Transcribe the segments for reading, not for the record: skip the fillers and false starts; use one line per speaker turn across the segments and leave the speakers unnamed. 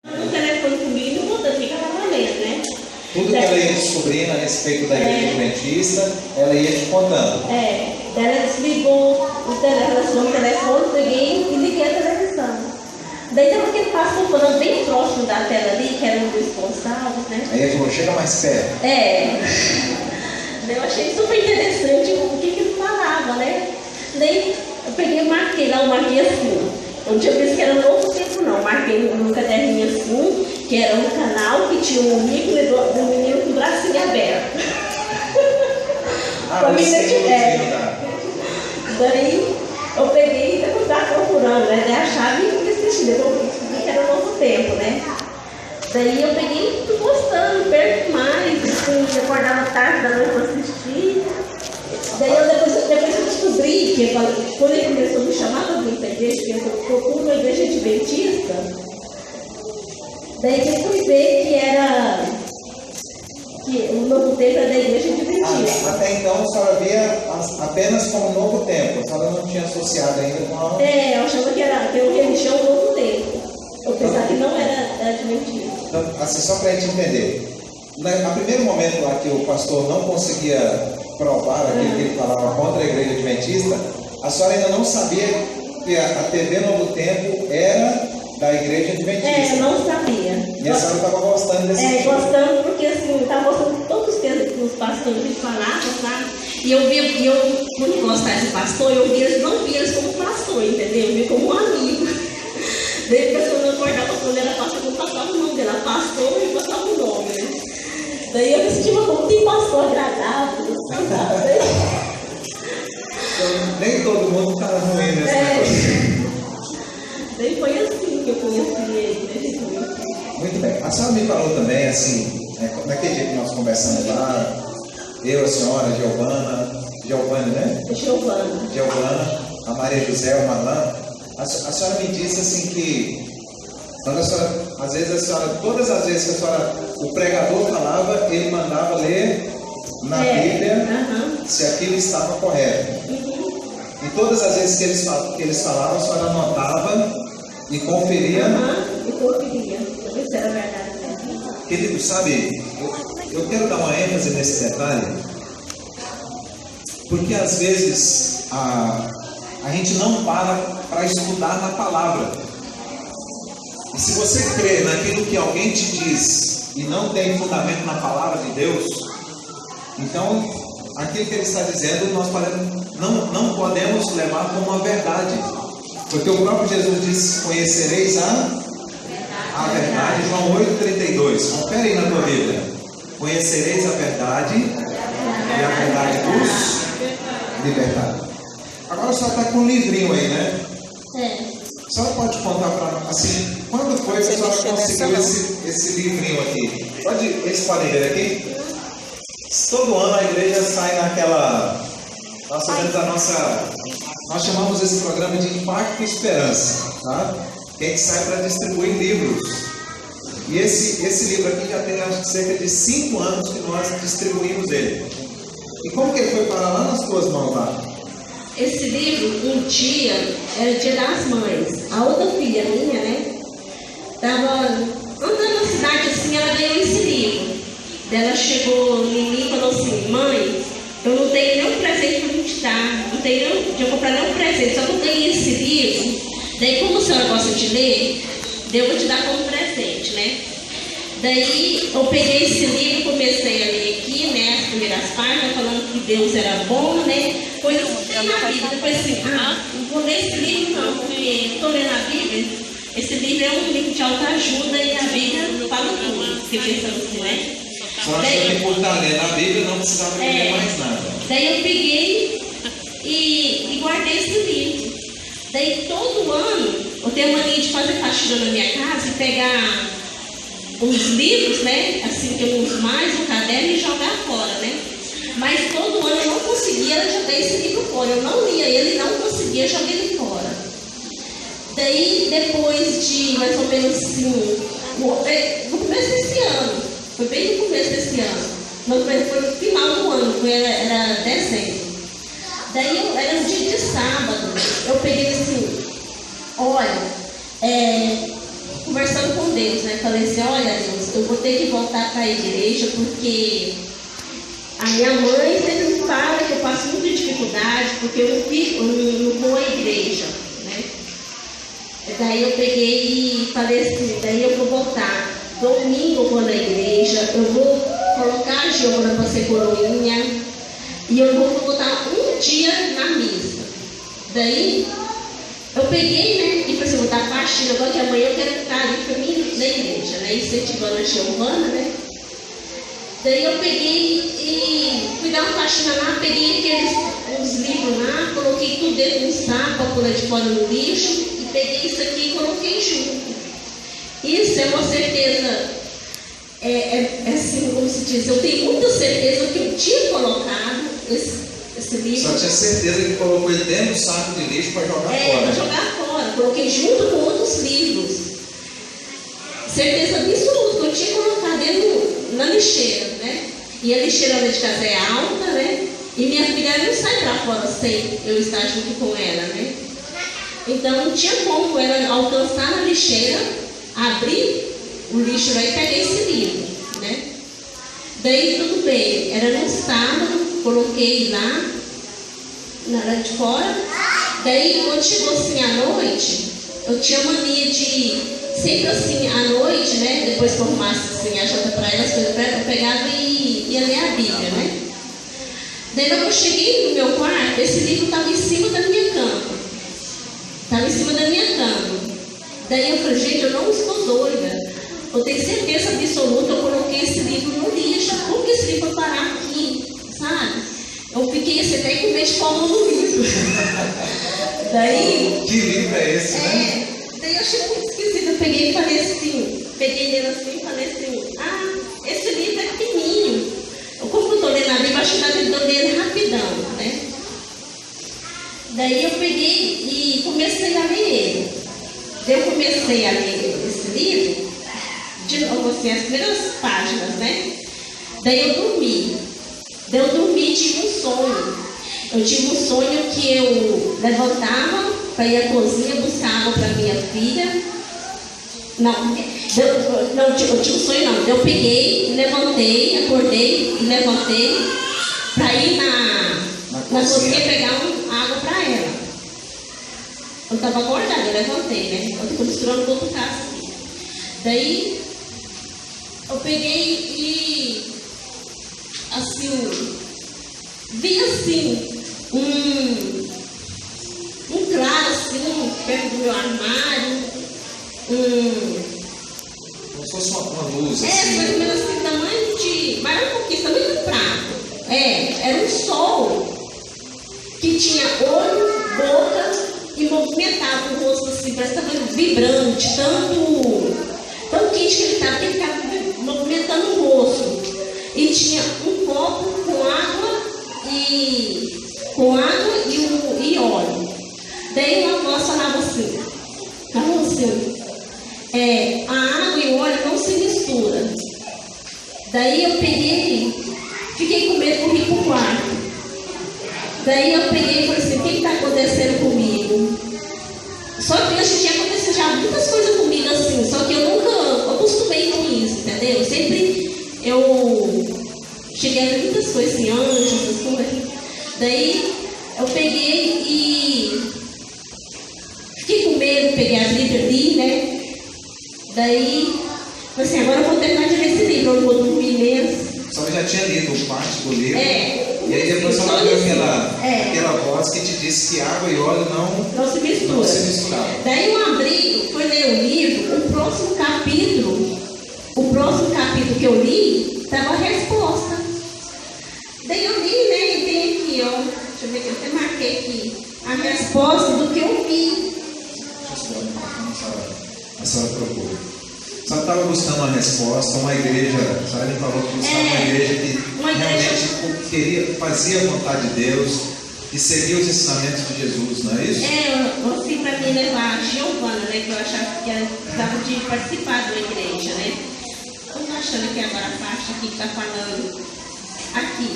No telefone comigo, mudando, ficava lendo, né?
Tudo que ela ia descobrindo a respeito da igreja adventista, ela ia te contando.
Daí ela desligou o telefone, peguei e liguei a televisão. Daí teve aquele pastor falando bem próximo da tela ali, que era um responsável, né?
Aí ele falou, chega mais perto.
Daí eu achei super interessante o que ele falava, né? Daí eu peguei e marquei lá, eu marquei assim. Eu não tinha visto que era um novo tempo não, marquei no caderninho assim, que era um canal que tinha um ícone do menino com o bracinho aberto. Daí eu peguei e estava procurando, né? Daí a chave insistida, eu descobri que era um novo tempo, né? Daí eu peguei e gostando, perto mais, assim, acordava tarde da noite para assistir. Daí depois eu descobri que quando ele começou a me chamar para vir para a igreja, que eu procuro uma igreja adventista, daí eu fui ver que o novo tempo era da igreja adventista.
Até então a senhora via apenas como novo tempo, a senhora não tinha associado ainda com a...
Eu achava que era uma religião novo tempo. Eu pensava que não era adventista.
Então, assim, só para a gente entender, no primeiro momento lá que o pastor não conseguia provar aquilo que ele falava contra a igreja adventista, a senhora ainda não sabia que a TV Novo Tempo era da igreja adventista.
Eu não sabia.
E a senhora estava gostando desse tipo?
Gostando porque assim, estava gostando de todos os que os pastores falavam, sabe? E eu, por gostar de pastor, eu não via eles como pastor, entendeu? Eu via como um amigo. Daí a pessoa não acordava quando era pastor, não passava o nome dela, pastor e passava o nome, né? Daí eu me senti como tem pastor agradável, sabe?
Então, nem todo mundo está ruim nesse negócio.
Daí foi assim que eu conheci ele, né?
Muito bem. A senhora me falou também, assim, naquele dia que nós conversamos lá, eu, a senhora, Giovana, né? Giovana, a Maria José, o Marlã. A senhora me disse assim que quando a senhora, às vezes a senhora, todas as vezes que a senhora, o pregador falava, ele mandava ler na Bíblia se aquilo estava correto. E todas as vezes que eles falavam, a senhora anotava e conferia.
E conferia. Isso era verdade mesmo.
Querido, sabe, eu quero dar uma ênfase nesse detalhe, porque às vezes a gente não para estudar na palavra. E se você crê naquilo que alguém te diz e não tem fundamento na palavra de Deus, então aquilo que ele está dizendo nós não podemos levar como uma verdade. Porque o próprio Jesus disse, conhecereis a verdade, João 8,32. Confere aí na tua Bíblia. Conhecereis a verdade e a verdade vos libertará. Agora a senhora está com um livrinho aí, né? A senhora pode contar para nós, assim, quando foi que a senhora conseguiu esse livrinho aqui? Eles podem ver aqui? Todo ano a igreja sai naquela... Nós fazemos nós chamamos esse programa de Impacto e Esperança, tá? Que a gente sai para distribuir livros. E esse livro aqui já tem acho que cerca de 5 anos que nós distribuímos ele. E como que ele foi parar lá nas tuas mãos lá?
Esse livro, um dia, era o Dia das Mães. A outra filha minha, né? Estava andando na cidade assim, ela ganhou esse livro. Daí ela chegou em mim e falou assim, mãe, eu não tenho nenhum presente para te dar, não tenho de eu comprar nenhum presente, só que eu ganhei esse livro. Daí como a senhora gosta de ler, eu vou te dar como presente, né? Daí eu peguei esse livro, comecei a ler aqui, né, as primeiras páginas, falando que Deus era bom, né? Coisas que tem na Bíblia. Depois assim, não vou ler esse livro não, porque estou lendo a Bíblia. Esse livro é um livro de autoajuda e a Bíblia fala tudo. Fiquei pensando assim, né?
Só achou que por estar lendo a Bíblia não precisava ler mais nada.
Daí eu peguei e guardei esse livro. Daí todo ano eu tenho a mania de fazer faxina na minha casa e pegar os livros, né? Assim que eu uso mais, o caderno e jogar fora, né? Mas todo ano eu não conseguia jogar esse livro fora. Eu não lia ele, não conseguia jogar ele fora. Daí depois de mais ou menos assim, no começo desse ano, foi bem no começo desse ano, foi no final do ano, era dezembro. Daí era um dia de sábado, eu peguei assim, olha, conversando com Deus, né? Falei assim, olha Deus, eu vou ter que voltar para a igreja porque a minha mãe sempre me fala que eu passo muita dificuldade porque eu não vou à igreja, né? Daí eu peguei e falei assim, daí eu vou voltar. Domingo eu vou na igreja, eu vou colocar a Giona para ser coroinha e eu vou botar um dia na missa. Daí eu peguei, né, e falei assim, vou dar faxina agora que amanhã eu quero ficar ali para mim na igreja, né, incentivando a Giovana, né. Daí eu peguei e fui dar uma faxina lá, peguei uns livros lá, coloquei tudo dentro de um saco para pular de fora no lixo e peguei isso aqui e coloquei junto. Isso é uma certeza, assim, como se diz, eu tenho muita certeza que eu tinha colocado esse livro.
Só tinha certeza que colocou ele dentro do saco de lixo para jogar fora.
Para jogar fora, coloquei junto com outros livros. Certeza absoluta que eu tinha colocado dentro na lixeira, né? E a lixeira lá de casa é alta, né? E minha filha não sai para fora sem eu estar junto com ela, né? Então não tinha como ela alcançar na lixeira, abrir o lixo lá e pegar esse livro, né? Daí tudo bem, era no sábado, coloquei lá na área de fora. Daí quando chegou assim à noite, eu tinha mania de sempre assim à noite, né? Depois que eu arrumasse assim a janta para ela, as coisas para ela, eu pegava e ia ler a Bíblia, né? Daí quando eu cheguei no meu quarto, esse livro estava em cima da minha cama. Estava em cima da minha cama. Daí eu falei, gente, eu não estou doida. Eu tenho certeza absoluta, eu coloquei esse livro no lixo. Como que esse livro vai parar aqui? Sabe? Eu fiquei assim, até com medo de palma no livro. Daí...
Que livro é esse, né?
Daí eu achei muito esquisito. Eu peguei e falei assim, peguei nele assim e falei assim, esse livro é pequenininho. Como eu estou lendo a Bíblia, acho que eu estou lendo rapidão, né? Daí eu peguei e comecei a ler ele. Daí eu comecei a ler esse livro, de novo assim, as primeiras páginas, né? Daí eu dormi. Daí eu dormi e tive um sonho. Eu tive um sonho que eu levantava para ir à cozinha buscar água para minha filha. Eu tive um sonho não. Eu peguei, levantei, acordei e levantei para ir na cozinha pegar água para ela. Eu estava acordada, eu levantei, né? Eu estou misturando com outro caso aqui. Daí, eu peguei e, assim, vi assim, um claro, assim, perto do meu armário,
como se fosse uma luz, assim.
mais ou menos assim, tamanho de, mais um pouquinho, tamanho de um prato. Era um sol que tinha olho, boca, e movimentava o rosto assim, parece que estava vibrante, tão quente que ele estava movimentando o rosto. E tinha um copo com água e óleo. Daí uma voz falava assim, a água e o óleo não se misturam. Daí eu peguei, fiquei com medo, corri para o quarto. Daí eu peguei e falei assim, o que está acontecendo comigo? Só que eu tinha acontecido já muitas coisas comigo assim, só que eu nunca acostumei com isso, entendeu? Sempre eu cheguei a ver muitas coisas assim, anjos, essas coisas. Daí eu peguei e fiquei com medo, peguei a Bíblia ali, né? Daí, falei assim, agora eu vou terminar de ler esse livro, eu não vou dormir mesmo.
Só que já tinha lido parte do livro.
E
aí depois só ouviu aquela voz que te disse que água e óleo não se misturavam.
Daí eu abri, fui ler o livro, o próximo capítulo que eu li, estava a resposta. Daí eu li, né, e tem aqui, ó, deixa eu ver que eu até marquei aqui, a resposta do que eu vi.
Deixa eu ver, a senhora procura. Só estava buscando uma resposta, uma igreja, sabe? Ele falou que buscava uma igreja que realmente fazia a vontade de Deus e seguia os ensinamentos de Jesus, não é isso?
Eu fui para mim levar a Giovana, né? Que eu achava que ela precisava de participar da igreja, né? Eu estou achando aqui agora a parte aqui que está falando aqui.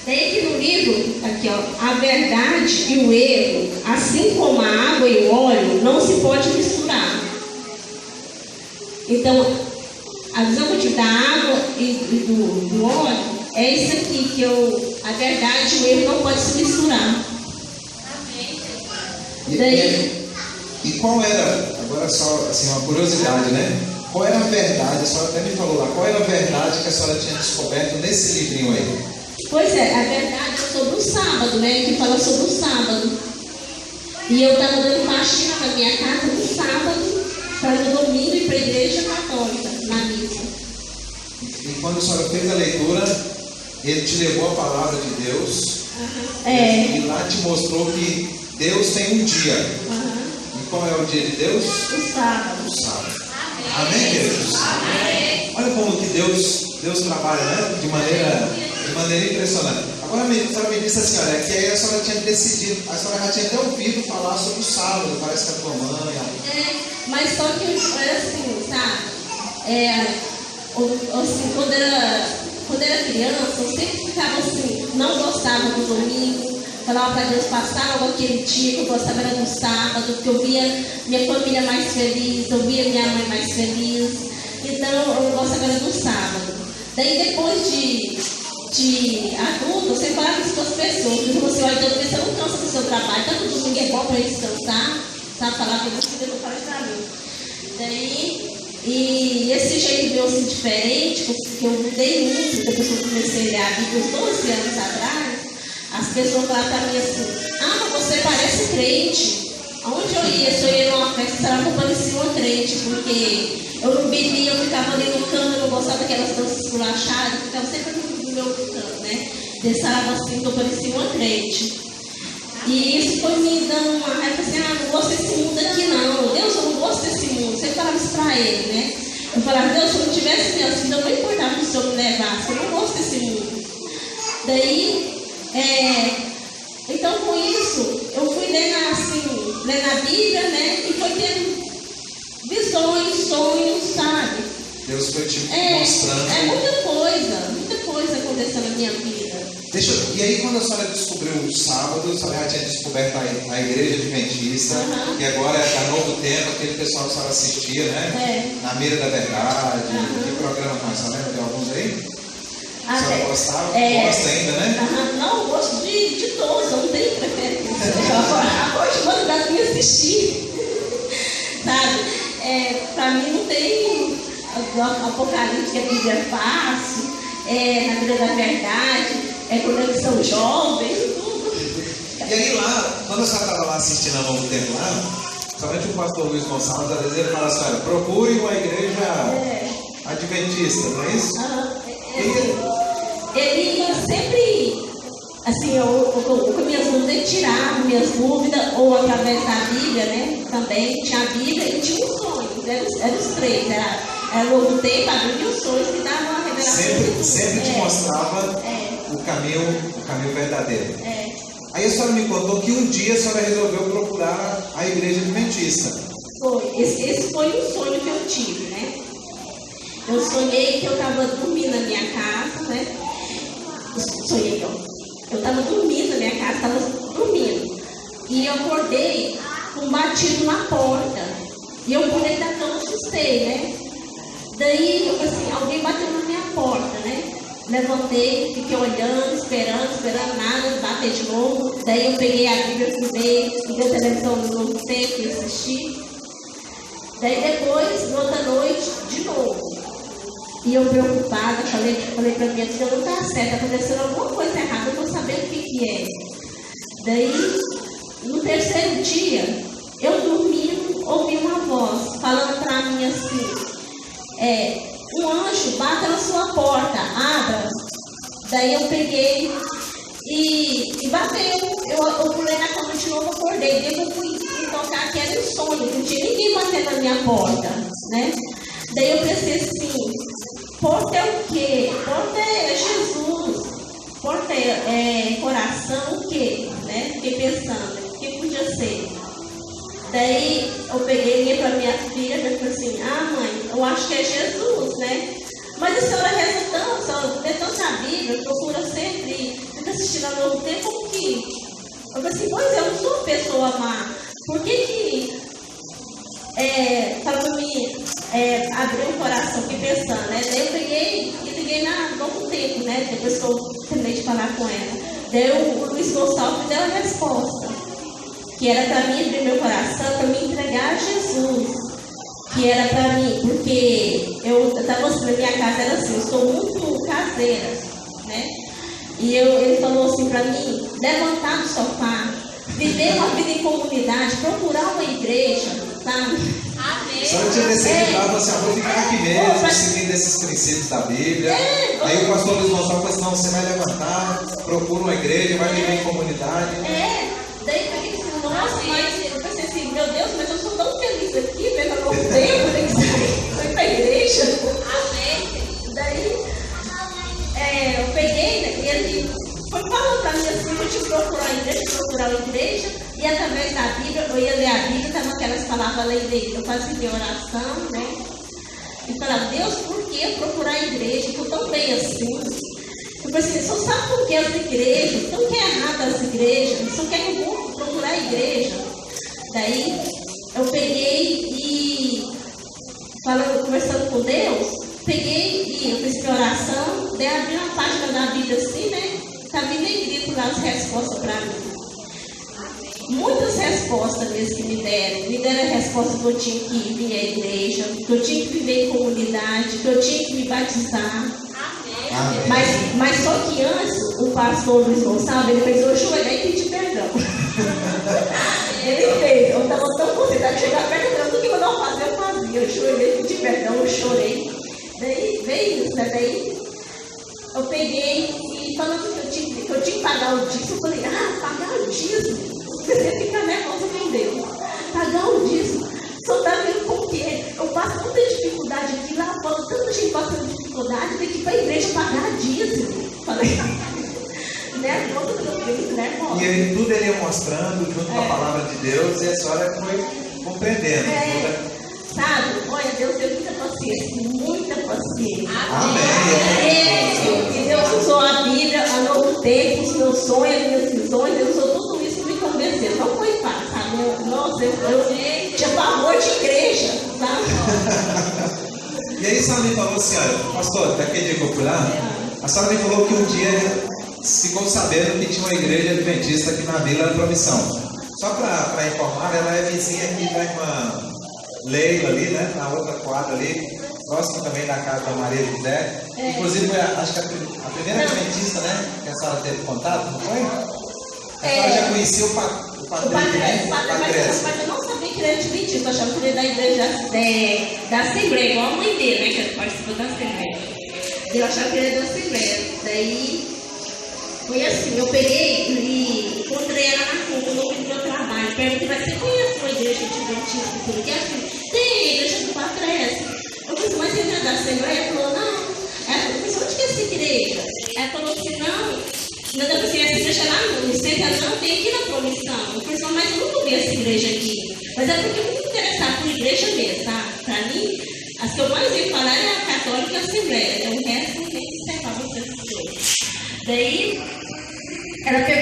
Daí aqui no livro, aqui ó, a verdade e o erro, assim como a água e o óleo, não se pode misturar. Então, a visão que eu tive da água e do óleo é isso aqui, que a verdade e o erro não pode se misturar.
E qual era, agora só assim, uma curiosidade, né? Qual era a verdade, a senhora até me falou lá, qual era a verdade que a senhora tinha descoberto nesse livrinho aí?
Pois é, a verdade é sobre o sábado, né? Que fala sobre o sábado. E eu estava dando faxina na minha casa no sábado, para no domingo ir para a igreja católica, na missa.
E quando a senhora fez a leitura, ele te levou a palavra de Deus, e lá te mostrou que Deus tem um dia. E qual é o dia de Deus?
O sábado.
O sábado. Amém, queridos? Amém. Olha como que Deus trabalha, né? De maneira impressionante. Agora a senhora me disse assim, olha, que aí a senhora tinha decidido, a senhora já tinha até ouvido falar sobre o sábado, parece que a tua mãe.
Mas só que era assim, sabe? Assim, quando era criança, eu sempre ficava assim, não gostava do domingo, falava para Deus passar logo aquele dia que eu gostava era do sábado, porque eu via minha família mais feliz, eu via minha mãe mais feliz, então eu gostava era do sábado. Daí depois de adulto, você fala isso com as pessoas, porque você olha, então você não cansa do seu trabalho, tanto domingo é bom para descansar, sabe, falar para você, eu falei para mim. Daí, e esse jeito meu assim diferente, porque eu mudei muito depois que eu comecei a ler a Bíblia uns 12 anos atrás, as pessoas falavam para mim assim, mas você parece crente. Aonde eu ia? Se eu ia numa festa, será que eu parecia uma crente? Porque eu não bebia, eu ficava ali no canto, eu não gostava daquelas danças esculachadas, eu ficava sempre no meu canto, né? Dançava assim, que eu parecia uma crente. E isso foi me dando uma raiva assim, não gosto desse mundo aqui não. Deus, eu não gosto desse mundo. Você falava isso pra ele, né? Eu falava, Deus, se eu não tivesse minha vida, eu não importava que o Senhor me levasse, eu não gosto desse mundo. Daí, então com isso, eu fui lendo a Bíblia, né? E foi tendo visões, sonhos, sabe?
Deus foi te mostrando.
Muita coisa aconteceu na minha vida.
E aí quando a senhora descobriu o sábado, a senhora já tinha descoberto a igreja adventista, que agora é Novo Tempo, aquele pessoal que a senhora assistia, né? Na Mira da Verdade, que programa mais? Você lembra de alguns aí? A senhora gostava? Gosta ainda, né?
Não, eu gosto de todos, eu não tenho preferência. Agora de mandar me assistir. Sabe? Pra mim não tem Apocalipse, que a Bíblia é fácil, na Mira da Verdade. Conexão jovem, tudo.
E aí lá, quando a senhora estava lá assistindo a Novo Tempo lá, somente o pastor Luiz Gonçalves, às vezes ele fala assim, olha, procure uma igreja adventista, não é isso? Ele
sempre, assim, com minhas dúvidas, ele tirava minhas dúvidas, ou através da Bíblia, né? Também tinha a Bíblia e tinha um sonho, eram os três, era o Novo Tempo, a Bíblia e os sonhos que davam uma revelação.
Sempre te mostrava o caminho verdadeiro. Aí a senhora me contou que um dia a senhora resolveu procurar a igreja adventista.
Foi. Esse foi um sonho que eu tive, né? Eu sonhei que eu estava dormindo na minha casa, né? Eu estava dormindo na minha casa, estava dormindo. E eu acordei com um batido na porta. E eu pulei da cama, assustei, né? Daí eu falei assim, alguém bateu na minha porta, né? Levantei, fiquei olhando, esperando nada, bater de novo. Daí eu peguei a Bíblia, fumei, liguei a televisão no Novo Tempo e assisti. Daí depois, na outra noite, de novo. E eu preocupada, falei pra minha filha, não tá certo, tá acontecendo alguma coisa errada, eu vou saber o que é. Daí, no terceiro dia, eu dormindo, ouvi uma voz falando pra mim assim, um anjo bate na sua porta, abra. Daí eu peguei e bateu. Eu pulei na cama de novo, acordei. Daí eu fui me tocar que era um sonho, não tinha ninguém batendo na minha porta, né? Daí eu pensei assim, porta é o quê? Porta é Jesus. Porta é coração o quê? Né? Fiquei pensando, o que podia ser? Daí eu peguei, liguei para minha filha e falei assim, mãe, eu acho que é Jesus, né? Mas a senhora reza tanto, a senhora lê tanto a Bíblia, procura sempre, fica assistindo ao Novo Tempo, como que? Eu falei assim, pois eu não sou uma pessoa má. Por que fala para mim, abri um coração aqui pensando, né? Daí eu peguei e liguei na Novo Tempo, né? Depois que eu terminei de falar com ela. Daí o Luiz Gonçalves me deu a resposta, que era para mim abrir meu coração, para me entregar a Jesus. Que era para mim, porque eu estava assim, na minha casa era assim, eu sou muito caseira, né? E ele falou assim para mim, levantar do sofá, viver uma vida em comunidade, procurar uma igreja, sabe?
Amém. Só eu tinha decidido, assim, vou ficar aqui mesmo, seguindo esses princípios da Bíblia. Aí o pastor Luiz Gonçalves falou assim, não, você vai levantar, procura uma igreja, vai viver em comunidade.
Daí eu fiquei assim, nossa, mas eu pensei assim, meu Deus, mas eu sou tão feliz aqui, vendo a Novo Tempo, tem que sair para a igreja. Amém. Daí eu peguei, né, e ele foi falando para mim assim, eu tinha que procurar a igreja, e através da Bíblia, eu ia ler a Bíblia, estavam aquelas palavras além dele, eu fazia minha oração, né, e falava, Deus, por que procurar a igreja? Eu estou tão bem assim. Eu pensei, só sabe por que as igrejas? Então, que é errado as igrejas? Só quer que eu vou procurar a igreja. Daí, eu peguei e, conversando com Deus, peguei e eu fiz minha oração, daí abri uma página da Bíblia assim, né? Estava em negrito lá as respostas para mim. Muitas respostas mesmo que me deram a resposta que eu tinha que vir à igreja, que eu tinha que viver em comunidade, que eu tinha que me batizar. Amém. Mas só que antes, o pastor Luiz Gonçalves, ele fez eu ajoelhar e pedir perdão. Ele fez, eu estava tão concentrada de chegar perto dele, tudo que eu não fazia, eu fazia. Eu ajoelhei, pedi perdão, eu chorei. Daí veio isso, né? Daí eu peguei e falando que eu tinha que pagar o dízimo, eu falei, pagar o dízimo? Você fica nervosa com Deus. Pagar o dízimo. Só está vendo como que é. Eu passo tanta dificuldade aqui, lá fora, tanta gente passando dificuldade, tem que ir para a igreja pagar dízimo. Falei, nervosa que eu fiz, nervosa.
E aí tudo ele ia mostrando, junto com a palavra de Deus, e a senhora foi compreendendo.
Sabe? Olha, Deus deu muita paciência, muita paciência.
Amém.
E Deus usou a Bíblia, a Novo Tempo, os meus sonhos, as minhas visões, Deus usou tudo isso para me convencer. Não foi fácil, sabe? Nossa, eu tinha pavor de igreja, sabe?
E aí a senhora me falou assim, olha, pastor, daquele dia que eu fui lá, a senhora me falou que um dia ficou sabendo que tinha uma igreja adventista aqui na Vila da Promissão. Só para informar, ela é vizinha aqui da irmã Leila ali, né? Na outra quadra ali, próximo também da casa da Maria José. Inclusive, acho que a primeira adventista, né? Que a senhora teve contato, não foi? A senhora já conhecia o Padre,
mas eu não sabia que ele era adventista, eu achava que ele era da igreja da Assembleia, igual a mãe dele, né? Que participou da Assembleia. Eu achava que ele era da Assembleia. Daí, foi assim, eu peguei e encontrei ela na rua, no meu trabalho. Perguntei, mas você conhece uma igreja adventista? Porque assim, tem a igreja do Patrese. Eu falei, mas você não é da Assembleia? Ela falou, não. Ela falou, mas onde que é essa igreja? Ela falou assim, não. Não, essa igreja lá no centro, não, tem aqui na Promissão. Eu falei, mas eu nunca vi essa igreja aqui. Mas é porque eu fui muito interessada por igreja mesmo, tá? Para mim, as que eu mais ia falar é a católica e a Assembleia. O resto não tem que ser para vocês dois. Daí, ela pegou.